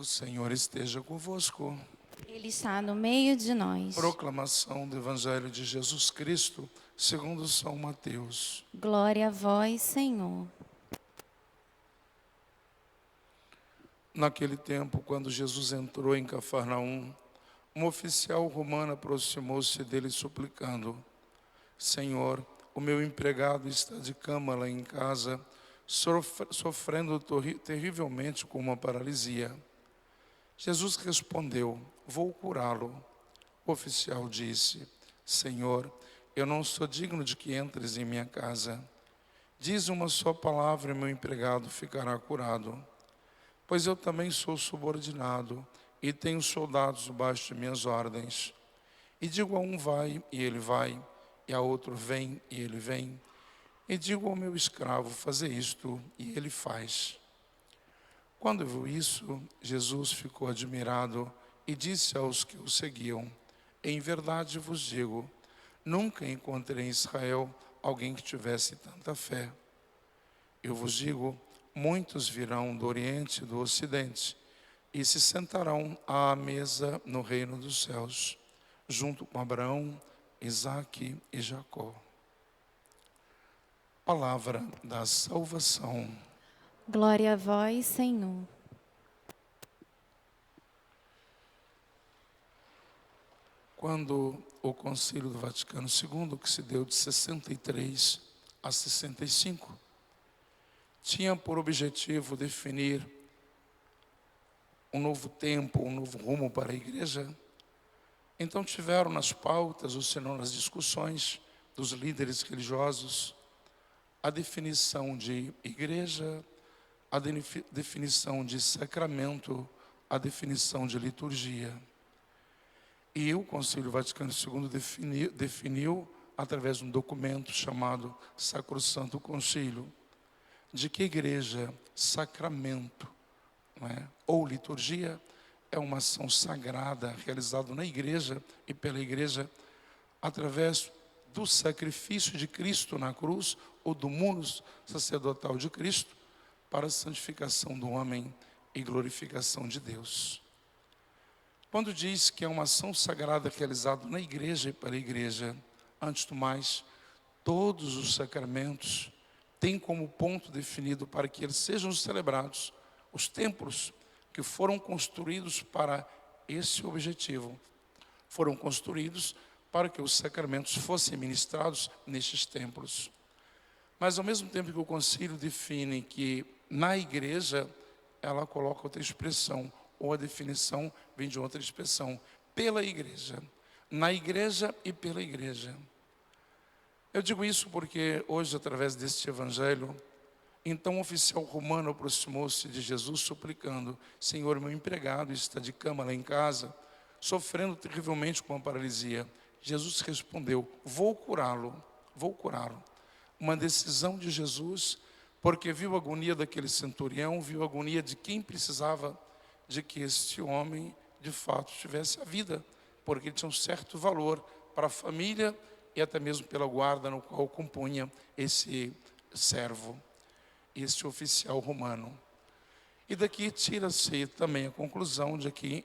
O Senhor esteja convosco. Ele está no meio de nós. Proclamação do Evangelho de Jesus Cristo, segundo São Mateus. Glória a vós, Senhor. Naquele tempo, quando Jesus entrou em Cafarnaum, um oficial romano aproximou-se dele suplicando: Senhor, o meu empregado está de cama lá em casa, sofrendo terrivelmente com uma paralisia. Jesus respondeu: Vou curá-lo. O oficial disse: Senhor, eu não sou digno de que entres em minha casa. Diz uma só palavra e meu empregado ficará curado. Pois eu também sou subordinado e tenho soldados debaixo de minhas ordens. E digo a um vai, e ele vai, e a outro vem, e ele vem. E digo ao meu escravo fazer isto, e ele faz. Quando viu isso, Jesus ficou admirado e disse aos que o seguiam: Em verdade vos digo, nunca encontrei em Israel alguém que tivesse tanta fé. Eu vos digo, muitos virão do Oriente e do Ocidente e se sentarão à mesa no reino dos céus, junto com Abraão, Isaque e Jacó. Palavra da salvação. Glória a vós, Senhor. Quando o Concílio do Vaticano II, que se deu de 63 a 65, tinha por objetivo definir um novo tempo, um novo rumo para a igreja, então tiveram nas pautas, ou senão nas discussões dos líderes religiosos, a definição de igreja, a definição de sacramento, a definição de liturgia. E o Concílio Vaticano II definiu, através de um documento chamado Sacrosanto Concílio, de que igreja, sacramento, ou liturgia, é uma ação sagrada realizada na igreja e pela igreja, através do sacrifício de Cristo na cruz, ou do munus sacerdotal de Cristo, para a santificação do homem e glorificação de Deus. Quando diz que é uma ação sagrada realizada na igreja e para a igreja, antes do mais, todos os sacramentos têm como ponto definido para que eles sejam celebrados os templos que foram construídos para esse objetivo. Foram construídos para que os sacramentos fossem ministrados nestes templos. Mas ao mesmo tempo que o concílio define que na igreja, ela coloca outra expressão, ou a definição vem de outra expressão, pela igreja, na igreja e pela igreja. Eu digo isso porque hoje, através deste evangelho, então o oficial romano aproximou-se de Jesus suplicando: Senhor, meu empregado está de cama lá em casa, sofrendo terrivelmente com a paralisia. Jesus respondeu: vou curá-lo, vou curá-lo. Uma decisão de Jesus, porque viu a agonia daquele centurião, viu a agonia de quem precisava de que este homem, de fato, tivesse a vida, porque ele tinha um certo valor para a família e até mesmo pela guarda no qual compunha esse servo, esse oficial romano. E daqui tira-se também a conclusão de que,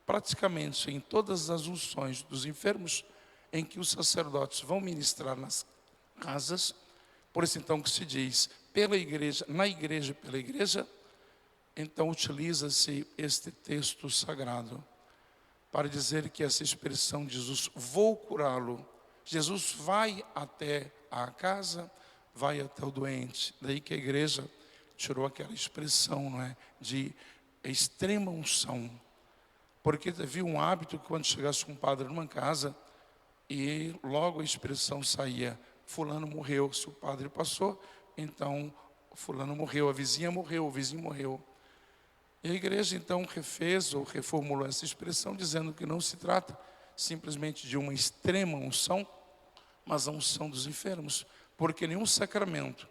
praticamente em todas as unções dos enfermos, em que os sacerdotes vão ministrar nas casas, por isso então que se diz, pela igreja, na igreja e pela igreja, então utiliza-se este texto sagrado para dizer que essa expressão de Jesus, vou curá-lo, Jesus vai até a casa, vai até o doente. Daí que a igreja tirou aquela expressão, de extrema unção, porque havia um hábito que quando chegasse um padre numa casa, e logo a expressão saía: fulano morreu. Se o padre passou, então fulano morreu, a vizinha morreu, o vizinho morreu. E a igreja então refez ou reformulou essa expressão, dizendo que não se trata simplesmente de uma extrema unção, mas a unção dos enfermos, porque nenhum sacramento,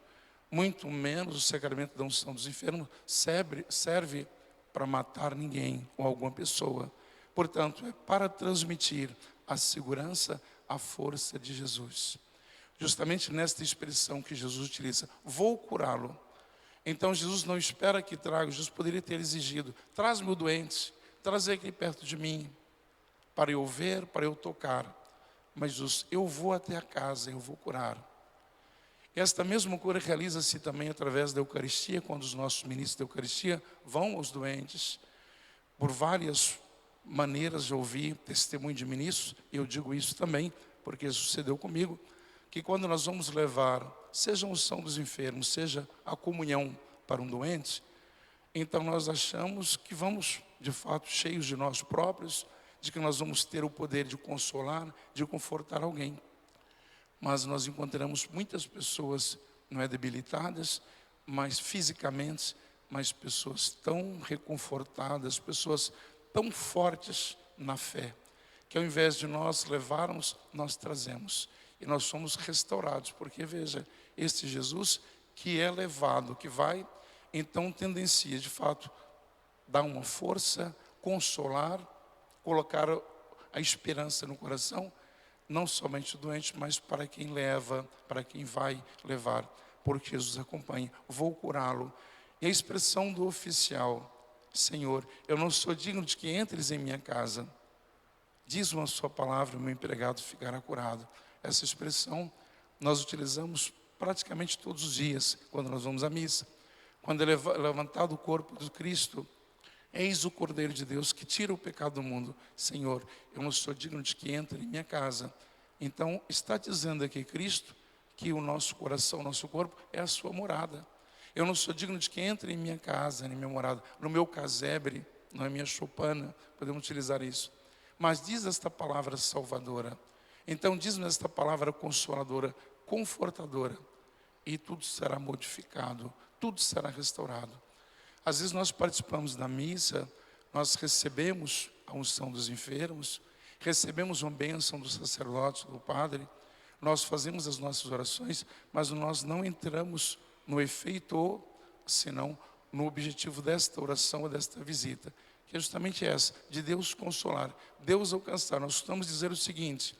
muito menos o sacramento da unção dos enfermos, serve para matar ninguém ou alguma pessoa. Portanto, é para transmitir a segurança, a força de Jesus. Justamente nesta expressão que Jesus utiliza, vou curá-lo. Então Jesus não espera que traga, Jesus poderia ter exigido: traz-me o doente, trazer aqui perto de mim, para eu ver, para eu tocar. Mas Jesus, eu vou até a casa, eu vou curar. Esta mesma cura realiza-se também através da Eucaristia, quando os nossos ministros da Eucaristia vão aos doentes. Por várias maneiras de ouvir testemunho de ministros, e eu digo isso também, porque sucedeu comigo, que quando nós vamos levar, seja a unção dos enfermos, seja a comunhão para um doente, então nós achamos que vamos, de fato, cheios de nós próprios, de que nós vamos ter o poder de consolar, de confortar alguém. Mas nós encontramos muitas pessoas, não é debilitadas, mas fisicamente, mas pessoas tão reconfortadas, pessoas tão fortes na fé, que ao invés de nós levarmos, nós trazemos. E nós somos restaurados, porque veja, este Jesus que é levado, que vai, então tendencia de fato, dar uma força, consolar, colocar a esperança no coração, não somente do doente, mas para quem leva, para quem vai levar, porque Jesus acompanha, vou curá-lo. E a expressão do oficial: Senhor, eu não sou digno de que entres em minha casa, diz uma sua palavra, o meu empregado ficará curado. Essa expressão nós utilizamos praticamente todos os dias, quando nós vamos à missa. Quando é levantado o corpo de Cristo, eis o Cordeiro de Deus que tira o pecado do mundo. Senhor, eu não sou digno de que entre em minha casa. Então está dizendo aqui Cristo que o nosso coração, o nosso corpo é a sua morada. Eu não sou digno de que entre em minha casa, em minha morada, no meu casebre, não é minha choupana, podemos utilizar isso. Mas diz esta palavra salvadora. Então diz-nos esta palavra consoladora, confortadora, e tudo será modificado, tudo será restaurado. Às vezes nós participamos da missa, nós recebemos a unção dos enfermos, recebemos uma bênção do sacerdote, do padre, nós fazemos as nossas orações, mas nós não entramos no efeito, ou senão no objetivo desta oração ou desta visita, que é justamente essa, de Deus consolar, Deus alcançar. Nós estamos dizer o seguinte,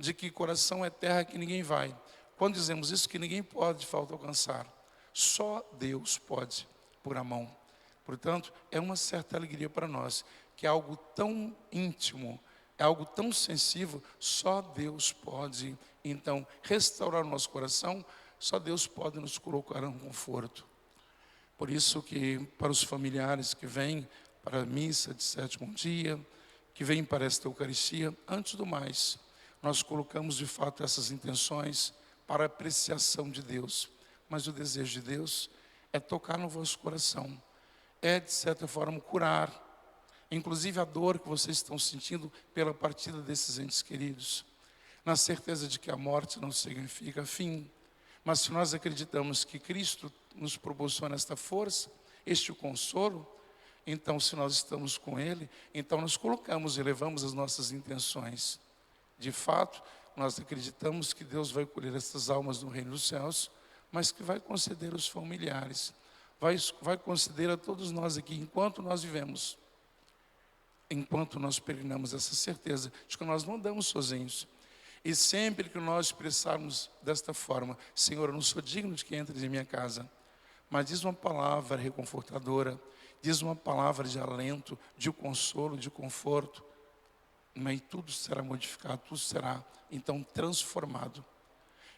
de que coração é terra que ninguém vai. Quando dizemos isso, que ninguém pode de fato alcançar, só Deus pode pôr a mão. Portanto, é uma certa alegria para nós, que é algo tão íntimo, é algo tão sensível, só Deus pode, então, restaurar o nosso coração, só Deus pode nos colocar em conforto. Por isso que, para os familiares que vêm para a missa de sétimo dia, que vêm para esta Eucaristia, antes do mais, nós colocamos de fato essas intenções para a apreciação de Deus. Mas o desejo de Deus é tocar no vosso coração, é de certa forma curar, inclusive a dor que vocês estão sentindo pela partida desses entes queridos, na certeza de que a morte não significa fim. Mas se nós acreditamos que Cristo nos proporciona esta força, este consolo, então se nós estamos com Ele, então nós colocamos e levamos as nossas intenções. De fato, nós acreditamos que Deus vai colher essas almas no reino dos céus, mas que vai conceder aos familiares, vai conceder a todos nós aqui, enquanto nós vivemos, enquanto nós peregrinamos, essa certeza de que nós não andamos sozinhos. E sempre que nós expressarmos desta forma, Senhor, eu não sou digno de que entres em minha casa, mas diz uma palavra reconfortadora, diz uma palavra de alento, de consolo, de conforto, mas tudo será modificado, tudo será então transformado.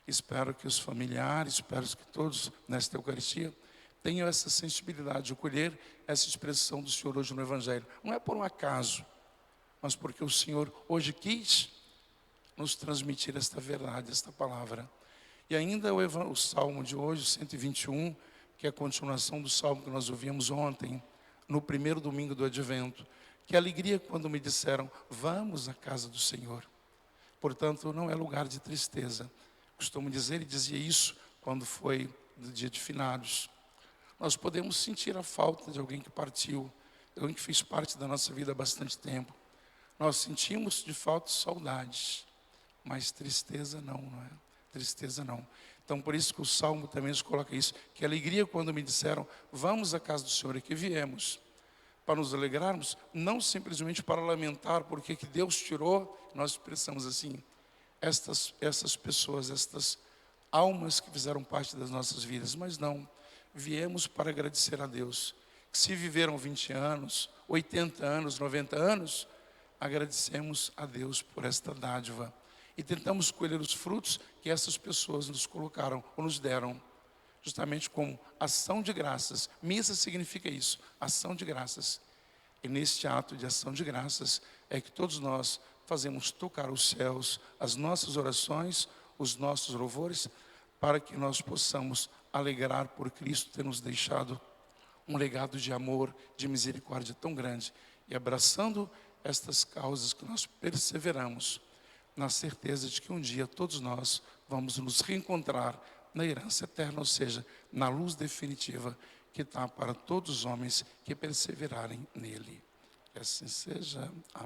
Espero que os familiares, espero que todos nesta Eucaristia tenham essa sensibilidade de acolher essa expressão do Senhor hoje no Evangelho. Não é por um acaso, mas porque o Senhor hoje quis nos transmitir esta verdade, esta palavra. E ainda o Salmo de hoje, 121, que é a continuação do Salmo que nós ouvimos ontem, no primeiro domingo do Advento. Que alegria quando me disseram, vamos à casa do Senhor. Portanto, não é lugar de tristeza. Costumo dizer, e dizia isso quando foi no dia de finados. Nós podemos sentir a falta de alguém que partiu, alguém que fez parte da nossa vida há bastante tempo. Nós sentimos de fato saudades, mas tristeza não é? Tristeza não. Então, por isso que o Salmo também nos coloca isso, que alegria quando me disseram, vamos à casa do Senhor, e que viemos para nos alegrarmos, não simplesmente para lamentar porque que Deus tirou, nós expressamos assim, essas pessoas, estas almas que fizeram parte das nossas vidas, mas não, viemos para agradecer a Deus. Que se viveram 20 anos, 80 anos, 90 anos, agradecemos a Deus por esta dádiva. E tentamos colher os frutos que essas pessoas nos colocaram ou nos deram. Justamente como ação de graças. Missa significa isso, ação de graças. E neste ato de ação de graças é que todos nós fazemos tocar os céus, as nossas orações, os nossos louvores, para que nós possamos alegrar por Cristo ter nos deixado um legado de amor, de misericórdia tão grande. E abraçando estas causas que nós perseveramos, na certeza de que um dia todos nós vamos nos reencontrar na herança eterna, ou seja, na luz definitiva que está para todos os homens que perseverarem nele. Que assim seja. Amém.